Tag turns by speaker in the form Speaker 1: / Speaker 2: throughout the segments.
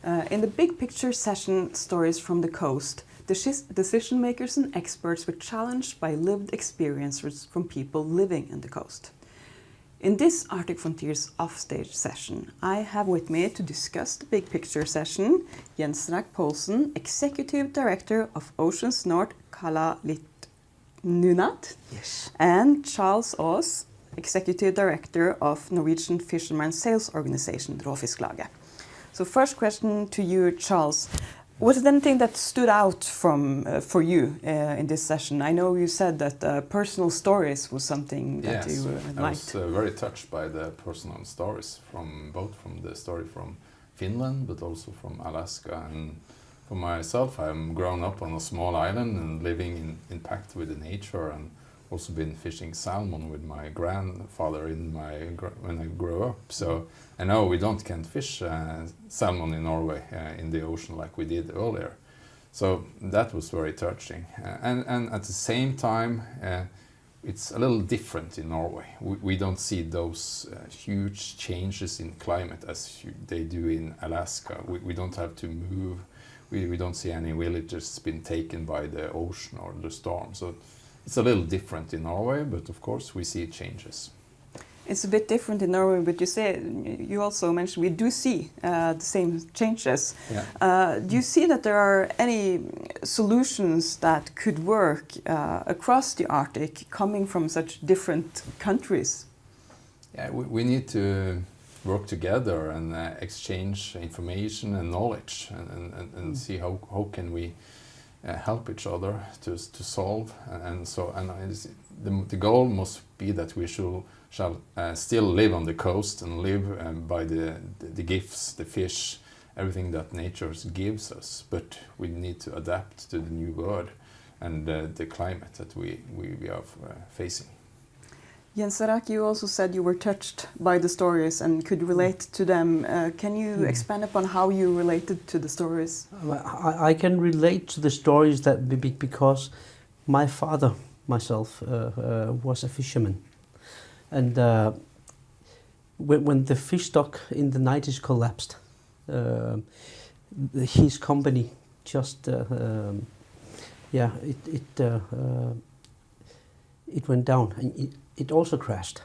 Speaker 1: In the big picture session Stories from the Coast, decision makers and experts were challenged by lived experiences from people living in the coast. In this Arctic Frontiers Offstage session, I have with me to discuss the big picture session Jenseraq Poulsen, Executive Director of Oceans North Kalalit Nunat,
Speaker 2: yes,
Speaker 1: and Charles Aas, Executive Director of Norwegian Fishermen's Sales Organization, Råfisklaget. So first question to you, Charles. Was there anything that stood out for you in this session? I know you said that personal stories was something that you liked.
Speaker 3: I was very touched by the personal stories, both from the story from Finland, but also from Alaska. And for myself, I'm grown up on a small island and living in pact with the nature, and also been fishing salmon with my grandfather when I grew up. So I know we can't fish salmon in Norway in the ocean like we did earlier. So that was very touching. And at the same time, it's a little different in Norway. We don't see those huge changes in climate as they do in Alaska. We don't have to move. We don't see any villages been taken by the ocean or the storm. So it's a little different in Norway, but of course we see changes.
Speaker 1: It's a bit different in Norway, but you also mentioned we do see the same changes.
Speaker 3: Yeah.
Speaker 1: Do you see that there are any solutions that could work across the Arctic coming from such different countries?
Speaker 3: Yeah, we need to work together and exchange information and knowledge and see how can we help each other to solve, the goal must be that we shall still live on the coast and live by the gifts, the fish, everything that nature gives us, but we need to adapt to the new world and the climate that we are facing.
Speaker 1: Jenseraq, you also said you were touched by the stories and could relate to them. Can you expand upon how you related to the stories?
Speaker 2: I can relate to the stories because my father, myself, was a fisherman. And when the fish stock in the 90s collapsed, his company just, it went down. And it also crashed,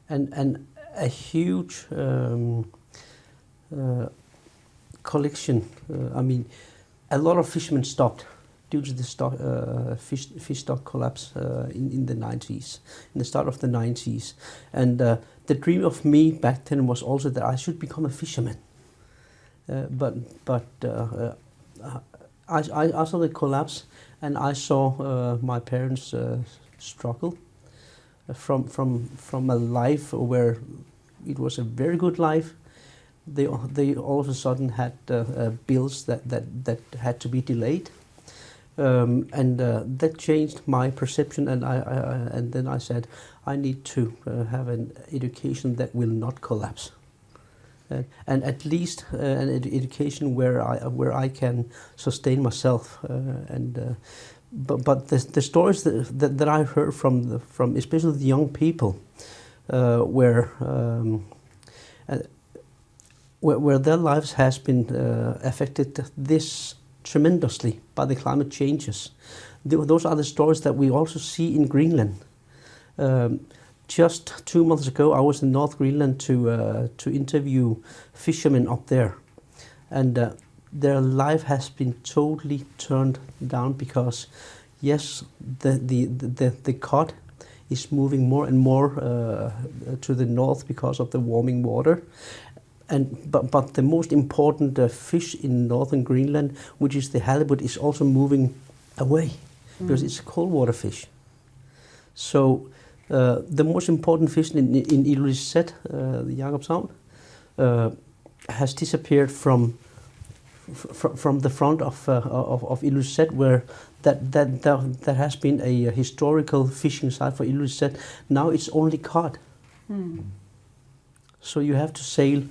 Speaker 2: and a huge collection. A lot of fishermen stopped due to the fish stock collapse in the 90s, in the start of the 90s. And the dream of me back then was also that I should become a fisherman. But I saw the collapse, and I saw my parents struggle. From a life where it was a very good life, they all of a sudden had bills that had to be delayed, and that changed my perception. And then I said, I need to have an education that will not collapse, and at least an education where I can sustain myself But the stories that I heard from especially the young people, where their lives has been affected this tremendously by the climate changes, those are the stories that we also see in Greenland. Just 2 months ago, I was in North Greenland to interview fishermen up there, and their life has been totally turned down because, yes, the cod is moving more and more to the north because of the warming water, but the most important fish in northern Greenland, which is the halibut, is also moving away because it's a cold water fish. So the most important fish in Ilulissat, the Jakobshavn, has disappeared from the front of Ilulissat, where that has been a historical fishing site for Ilulissat. Now it's only cod. So you have to sail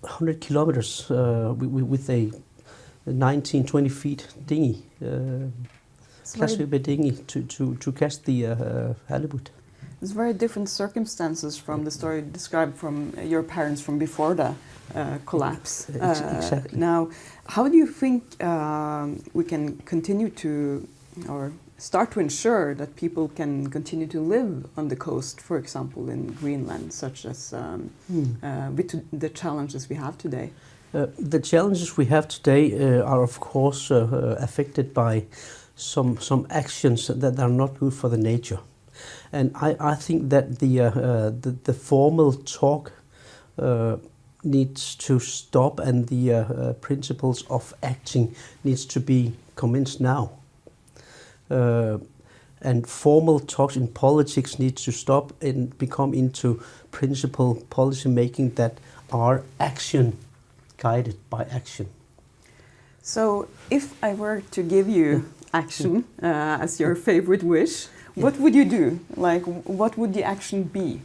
Speaker 2: 100 kilometers with a 19-20 feet dinghy, dinghy to catch the halibut.
Speaker 1: It's very different circumstances from the story described from your parents from before the collapse.
Speaker 2: Exactly.
Speaker 1: Now, how do you think we can continue to, or start to ensure that people can continue to live on the coast, for example, in Greenland, such as with the challenges we have today?
Speaker 2: The challenges we have today are, of course, affected by some actions that are not good for the nature, and I think that the formal talk needs to stop, and the principles of acting needs to be commenced now. And formal talks in politics needs to stop and become into principle policy making that are action guided by action.
Speaker 1: So, if I were to give you action as your favorite wish, what would you do? Like, what would the action be?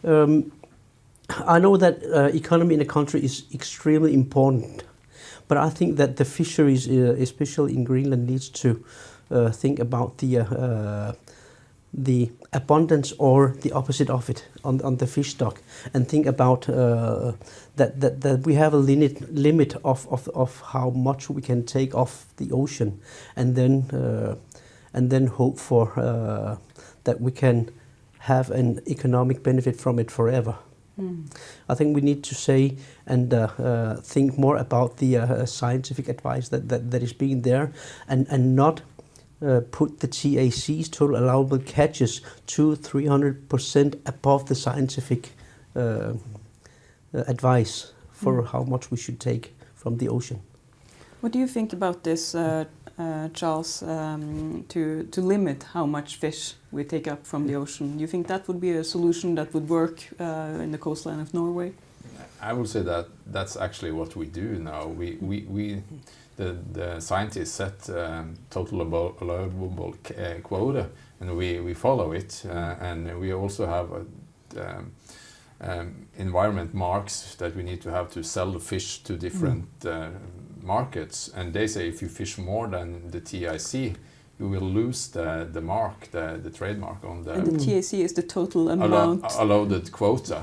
Speaker 2: I know that economy in a country is extremely important, but I think that the fisheries, especially in Greenland, needs to think about the abundance or the opposite of it on the fish stock, and think about that we have a limit of how much we can take off the ocean, and then hope for that we can have an economic benefit from it forever. I think we need to say and think more about the scientific advice that is being there, and not put the TACs, total allowable catches, 200-300% above the scientific advice for how much we should take from the ocean.
Speaker 1: What do you think about this, Charles, to limit how much fish we take up from the ocean? Do you think that would be a solution that would work in the coastline of Norway?
Speaker 3: I would say that that's actually what we do now. The scientists set total allowable quota, and we follow it, and we also have environment marks that we need to have to sell the fish to different markets, and they say if you fish more than the TIC, you will lose the mark, the trademark on the...
Speaker 1: And the TAC is the total amount...
Speaker 3: allowed quota.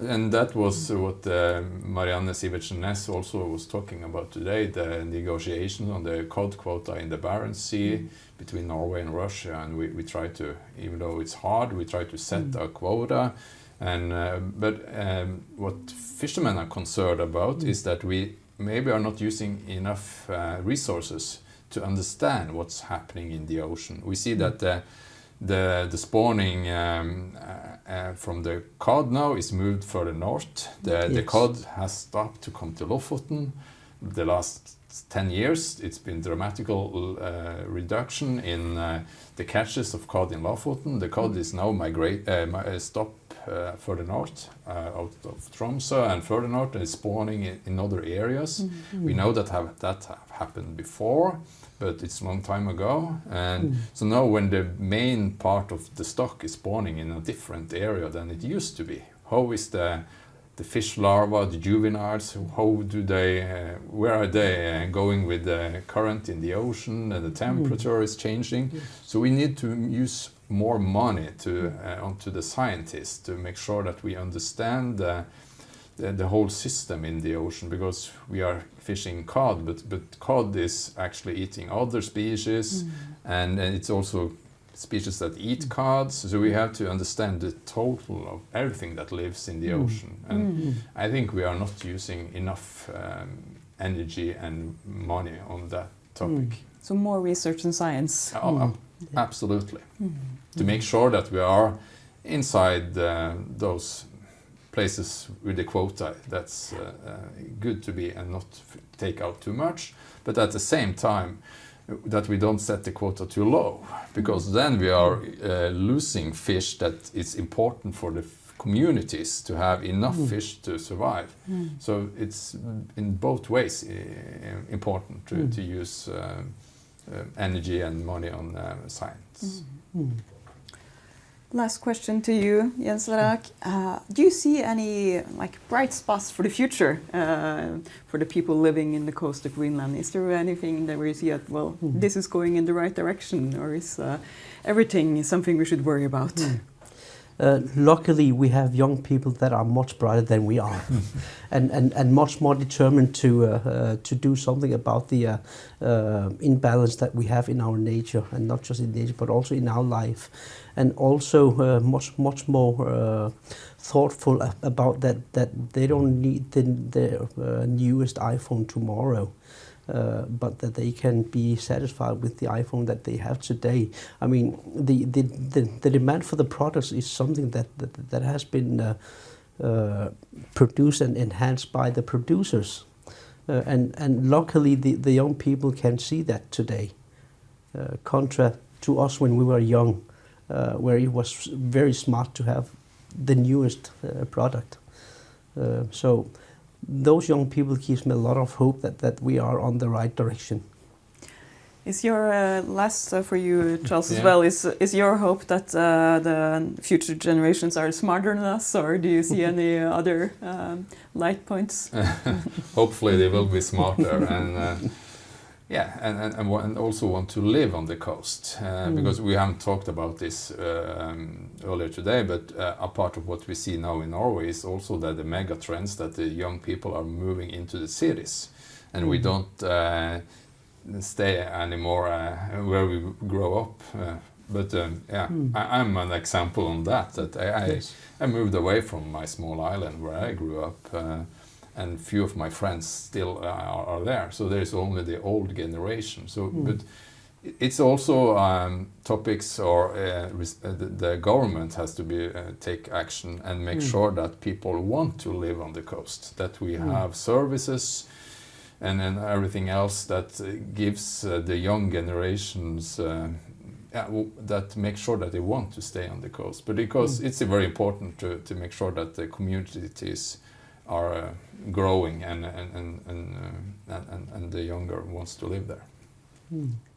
Speaker 3: And that was what Marianne Sivertsen-Næss also was talking about today, the negotiation on the cod quota in the Barents Sea between Norway and Russia, and we try to, even though it's hard, we try to set a quota. And but what fishermen are concerned about is that we maybe are not using enough resources to understand what's happening in the ocean. We see that the spawning from the cod now is moved further north. The cod has stopped to come to Lofoten. The last 10 years, it's been dramatical reduction in the catches of cod in Lofoten. The cod is now stopped further north, out of Tromsø and further north, and is spawning in other areas. We know that have happened before, but it's a long time ago. And so now when the main part of the stock is spawning in a different area than it used to be, how is the fish larvae, the juveniles, how do they, where are they going with the current in the ocean, and the temperature is changing. So we need to use more money onto the scientists to make sure that we understand the whole system in the ocean, because we are fishing cod, but cod is actually eating other species, and it's also species that eat cods, so we have to understand the total of everything that lives in the ocean. And I think we are not using enough energy and money on that topic.
Speaker 1: So more research and science.
Speaker 3: Absolutely. To make sure that we are inside those places with the quota, that's good to be, and not take out too much, but at the same time that we don't set the quota too low, because then we are losing fish that is important for the communities to have enough fish to survive. So it's in both ways important to use energy and money on science.
Speaker 1: Last question to you, Jenseraq. Do you see any bright spots for the future for the people living in the coast of Greenland? Is there anything that we see that, this is going in the right direction, or is everything something we should worry about?
Speaker 2: Luckily, we have young people that are much brighter than we are, and much more determined to do something about the imbalance that we have in our nature, and not just in nature, but also in our life, and also much more thoughtful about that they don't need the newest iPhone tomorrow. But that they can be satisfied with the iPhone that they have today. I mean, the demand for the products is something that has been produced and enhanced by the producers, and luckily the young people can see that today, contra to us when we were young, where it was very smart to have the newest product. So those young people gives me a lot of hope that we are on the right direction.
Speaker 1: Is your last for you, Charles, as well? Is your hope that the future generations are smarter than us, or do you see any other light points?
Speaker 3: Hopefully, they will be smarter and and also want to live on the coast, because we haven't talked about this earlier today, but a part of what we see now in Norway is also that the mega trends that the young people are moving into the cities, and we don't stay anymore where we grow up. I'm an example on that I moved away from my small island where I grew up, and few of my friends still are there. So there's only the old generation. So, but it's also topics, or the government has to take action and make sure that people want to live on the coast. That we have services and everything else that gives the young generations that make sure that they want to stay on the coast. But because it's very important to make sure that the communities are growing and the younger wants to live there.